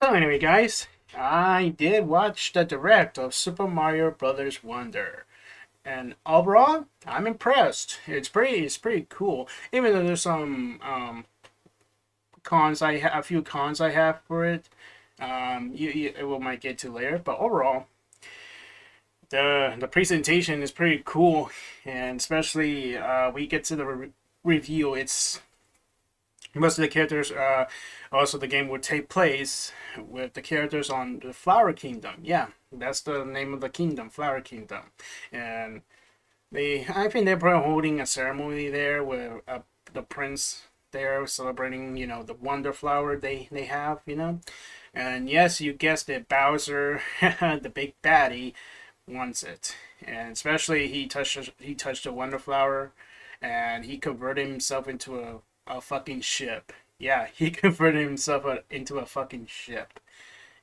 So anyway, guys, I did watch the direct of Super Mario Brothers Wonder, and overall, I'm impressed. It's pretty cool. Even though there's some cons, a few cons I have for it. We might get to later, but overall, the presentation is pretty cool, and especially we get to the review. It's most of the characters, also the game would take place with the characters on the Flower Kingdom. Yeah, that's the name of the kingdom, Flower Kingdom. And I think they're probably holding a ceremony there with the prince there celebrating, the wonder flower they have. And yes, you guessed it, Bowser, the big baddie, wants it. And especially he touched a wonder flower, and he converted himself into a fucking ship. Yeah, he converted himself into a fucking ship.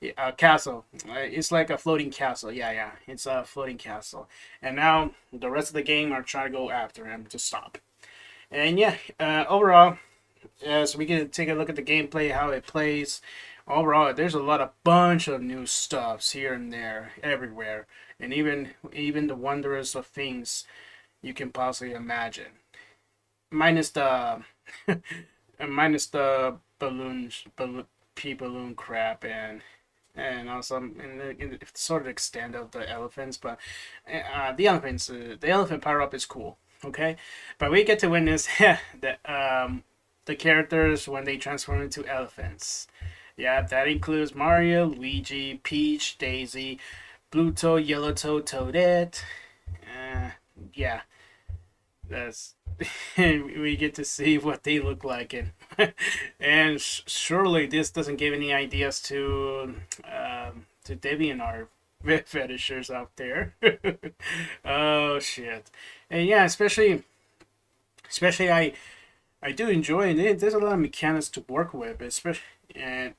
Yeah, a castle. It's like a floating castle. Yeah, it's a floating castle. And now the rest of the game are trying to go after him to stop. And yeah, overall, as we can take a look at the gameplay, how it plays, overall, there's a bunch of new stuffs here and there, everywhere, and even the wondrous of things you can possibly imagine, minus the minus the pea balloon crap and also in the sort of extent of the elephants, but the elephant power up is cool. Okay, but we get to witness the characters when they transform into elephants. Yeah, that includes Mario, Luigi, Peach, Daisy, Blue Toad, Yellow Toad, Toadette. Uh, yeah, that's we get to see what they look like, and surely this doesn't give any ideas to DeviantArt fetishers out there. Oh shit, and yeah, especially I do enjoy it. There's a lot of mechanics to work with, especially and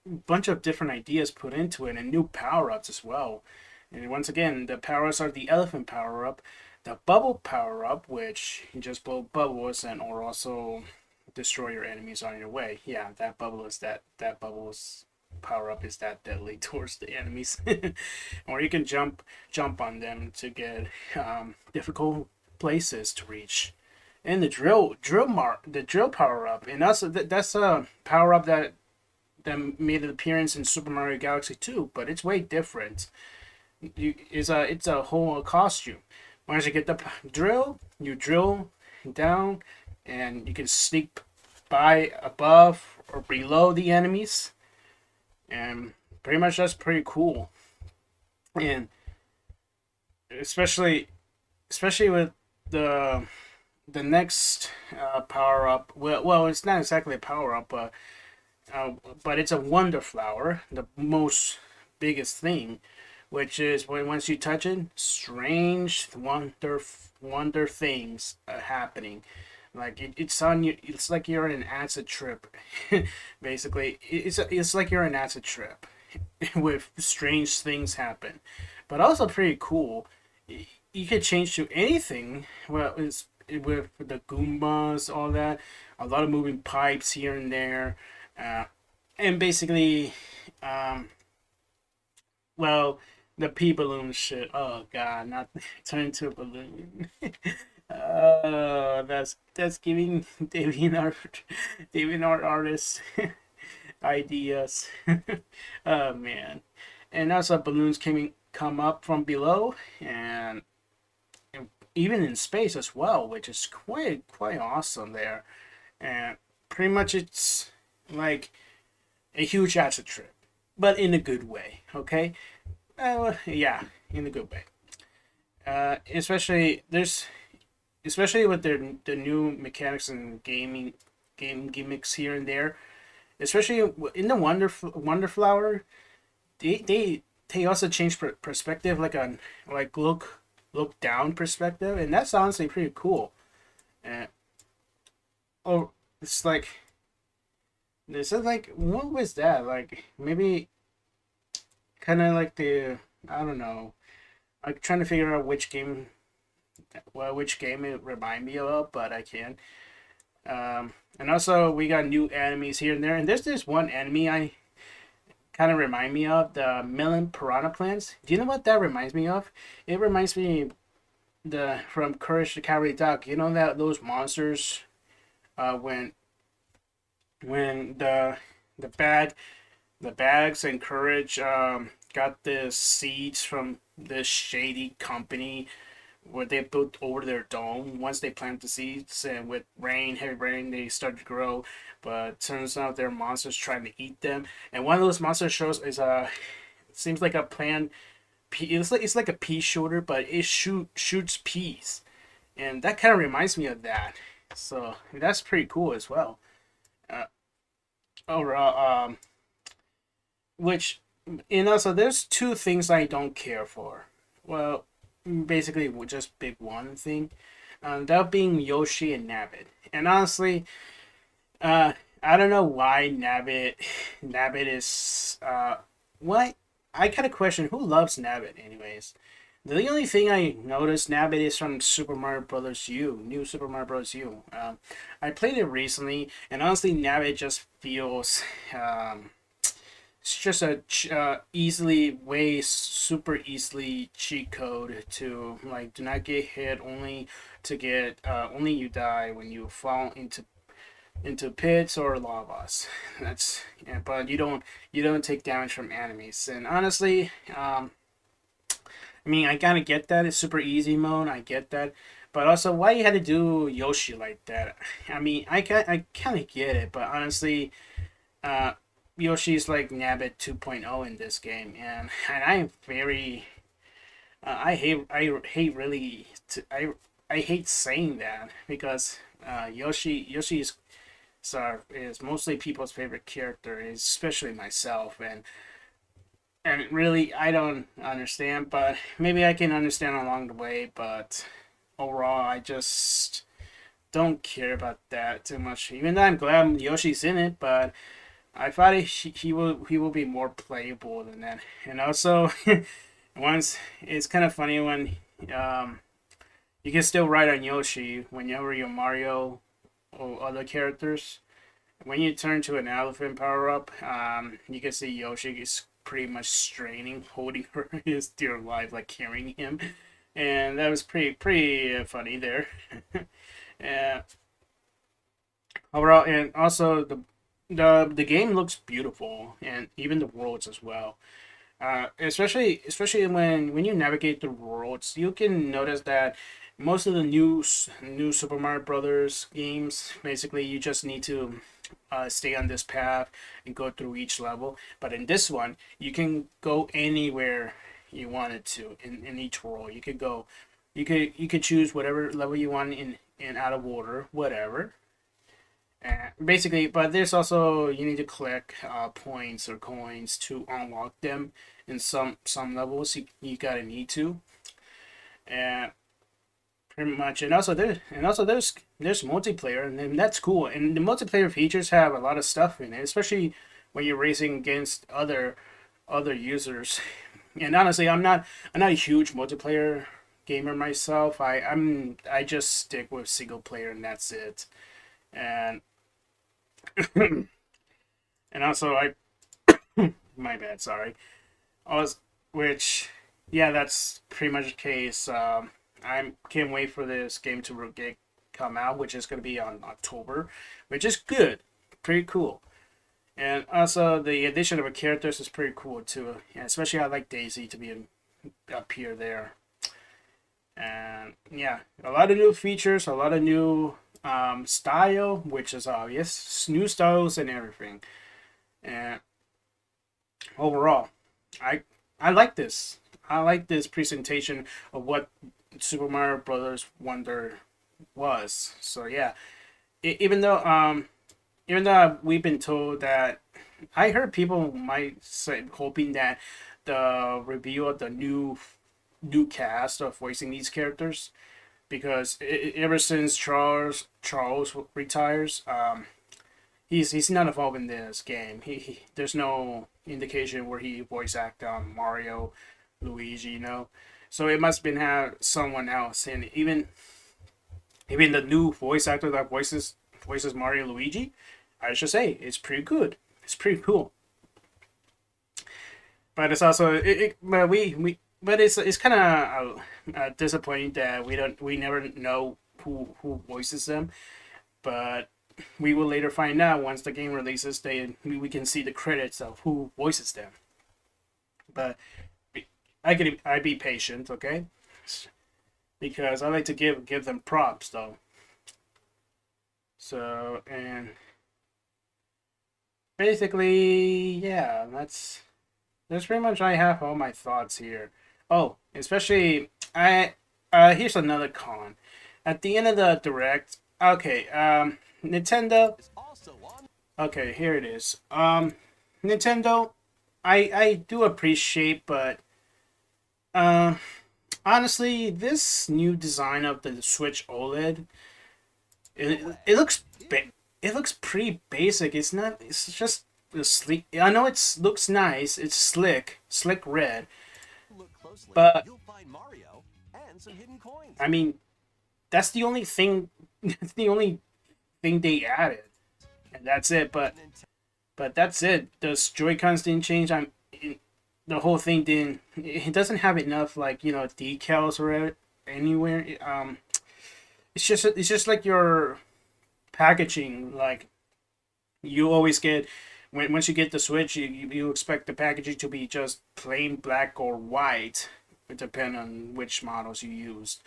a bunch of different ideas put into it, and new power ups as well. And once again, the power ups are the elephant power up, the bubble power up, which you just blow bubbles and or also destroy your enemies on your way. Yeah, that bubbles power up is that deadly towards the enemies, or you can jump on them to get difficult places to reach. And the drill power up, and that's a power up that made an appearance in Super Mario Galaxy 2, but it's way different. It's a whole costume. Once you get the drill, you drill down, and you can sneak by above or below the enemies, and pretty much that's pretty cool. And especially with the the next power up. Well, it's not exactly a power up, but it's a wonder flower, the most biggest thing, which is when once you touch it, strange wonder things are happening. Like it's on you. It's like you're on an acid trip. Basically, it's like you're on an acid trip, with strange things happen, but also pretty cool. You could change to anything. Well, it's with the Goombas, all that. A lot of moving pipes here and there, uh, and basically, um, well, the pea balloon shit. Oh god, not turn into a balloon. That's giving DeviantArt artists ideas. Oh man, and also balloons come up from below, and even in space as well, which is quite awesome there. And pretty much it's like a huge acid trip, but in a good way. Okay, yeah, in a good way. Especially with the new mechanics and game gimmicks here and there. Especially in the Wonder Flower, they also change perspective, like look down perspective, and that's honestly pretty cool. Uh, oh, it's like this is like what was that? Like maybe kind of like the I don't know. I'm trying to figure out which game it remind me of, but I can't. And also we got new enemies here and there, and there's this one enemy kind of remind me of the million piranha plants. Do you know what that reminds me of? It reminds me the from Courage the Cowardly Dog. You know that those monsters when the bag the bags and Courage got the seeds from this shady company where they built over their dome. Once they plant the seeds, and with rain, heavy rain, they start to grow. But turns out there are monsters trying to eat them. And one of those monster shows is it seems like a plant. It's like a pea shooter, but it shoots peas, and that kind of reminds me of that. So that's pretty cool as well. Uh, Overall, which and also there's two things I don't care for. Well, basically just big one thing, that being Yoshi and Nabbit. And honestly, uh, I don't know why Nabbit is what I kind of question who loves Nabbit anyways. The only thing I noticed Nabbit is from Super Mario Brothers U, New Super Mario Bros. U. I played it recently, and honestly, Nabbit just feels it's just a super easily cheat code to like do not get hit, only to get only you die when you fall into pits or lavas. That's yeah, but you don't take damage from enemies. And honestly, I mean I kind of get that it's super easy mode. I get that. But also, why you had to do Yoshi like that? I mean, I kind of get it, but honestly, uh, Yoshi's like Nabbit 2.0 in this game, and I'm very I hate really I hate saying that because Yoshi is mostly people's favorite character, especially myself, and really I don't understand, but maybe I can understand along the way, but overall I just don't care about that too much. Even though I'm glad Yoshi's in it, but I thought he will be more playable than that. And also, once it's kind of funny when um, you can still ride on Yoshi whenever you're Mario or other characters. When you turn to an elephant power up, you can see Yoshi is pretty much straining, holding his dear life, like carrying him, and that was pretty funny there. uh, Overall, and also the game looks beautiful, and even the worlds as well. Especially when you navigate the worlds, you can notice that most of the new Super Mario Brothers games, basically you just need to stay on this path and go through each level. But in this one, you can go anywhere you wanted to in each world. You could choose whatever level you want in out of order, whatever. Basically, but there's also you need to collect points or coins to unlock them in some levels. You gotta need to, and pretty much. And also there's multiplayer, and that's cool. And the multiplayer features have a lot of stuff in it, especially when you're racing against other users. And honestly, I'm not a huge multiplayer gamer myself. I just stick with single player, and that's it. And and also I my bad, sorry. I was which yeah, that's pretty much the case. I can't wait for this game to come out, which is going to be on October, which is good, pretty cool. And also the addition of a characters is pretty cool too. And especially I like Daisy to be up here there. And yeah, a lot of new features, a lot of new style, which is obvious, new styles and everything. And overall, I I like this. I like this presentation of what Super Mario Brothers Wonder was. So yeah, even though we've been told that I heard people might say hoping that the review of the new cast of voicing these characters because ever since Charles retires, he's not involved in this game. There's no indication where he voice act on Mario, Luigi, So it must have been have someone else, and even the new voice actor that voices Mario Luigi, I should say it's pretty good. It's pretty cool. but it's also but but it's kind of disappointing that we never know who voices them. But we will later find out once the game releases. We can see the credits of who voices them. But I be patient, okay? Because I like to give them props though. So, and basically, yeah, that's pretty much I have all my thoughts here. Oh, especially I here's another con. At the end of the direct, okay, Nintendo. Okay, here it is. Nintendo, I do appreciate, but uh, honestly, this new design of the Switch OLED, it looks it looks pretty basic. It's not. It's just a sleek. I know it looks nice. It's slick red. But I mean, that's the only thing. That's the only thing they added, and that's it. But that's it. The Joy Cons didn't change. The whole thing didn't. It doesn't have enough like decals or anywhere. It's just like your packaging. Like you always get once you get the Switch, you expect the packaging to be just plain black or white, depending on which models you use.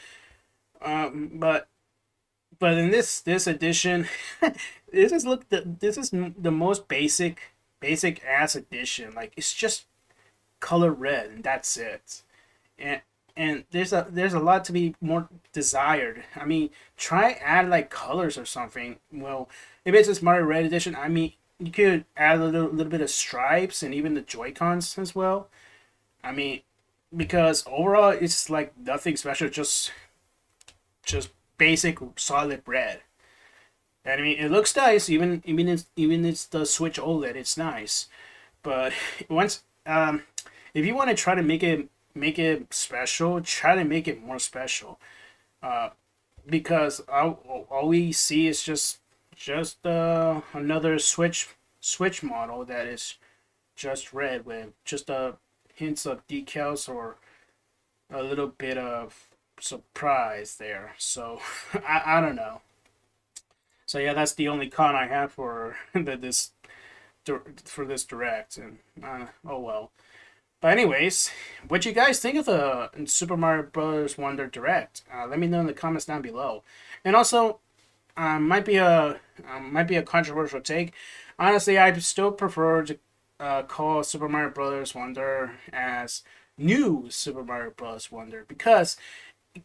But in this edition, this is the most basic ass edition. Like it's just color red and that's it. And there's a lot to be more desired. I mean, try add like colors or something. Well, if it's a Mario Red edition, I mean, you could add a little bit of stripes and even the Joy Cons as well. I mean, because overall it's like nothing special, just basic solid red. And I mean, it looks nice. Even it's the Switch OLED, it's nice. But once if you want to try to make it special, try to make it more special. Because all we see is just another Switch model that is just red with just hints of decals or a little bit of surprise there. So I don't know. So yeah, that's the only con I have for this direct, and oh well. But anyways, what you guys think of the Super Mario Bros. Wonder Direct? Let me know in the comments down below. And also, might be a controversial take. Honestly, I still prefer to call Super Mario Bros. Wonder as New Super Mario Bros. Wonder because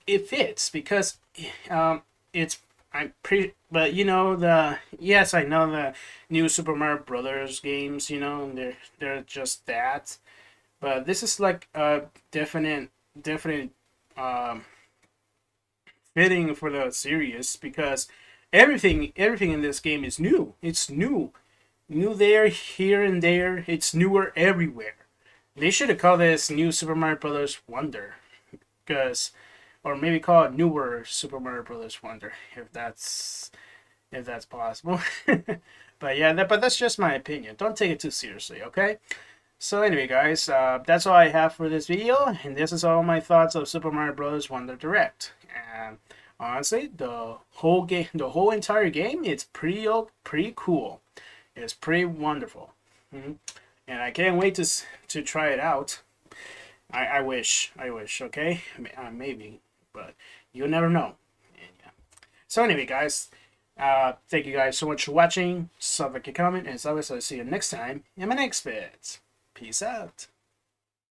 it fits. Because it's I'm pretty, but yes, I know the new Super Mario Brothers games. They're just that. But this is like a definite um, fitting for the series because everything in this game is new. It's new there, here and there. It's newer everywhere. They should have called this New Super Mario Brothers Wonder, because, or maybe call it Newer Super Mario Brothers Wonder if that's possible. But yeah, but that's just my opinion. Don't take it too seriously, okay? So anyway, guys, that's all I have for this video, and this is all my thoughts of Super Mario Bros. Wonder Direct. And honestly, the whole entire game, it's pretty cool. It's pretty wonderful, and I can't wait to try it out. I wish, okay, maybe, but you'll never know. And, yeah. So anyway, guys, thank you guys so much for watching. Subscribe, like, comment, and as always, I'll see you next time in my next vid. Peace out.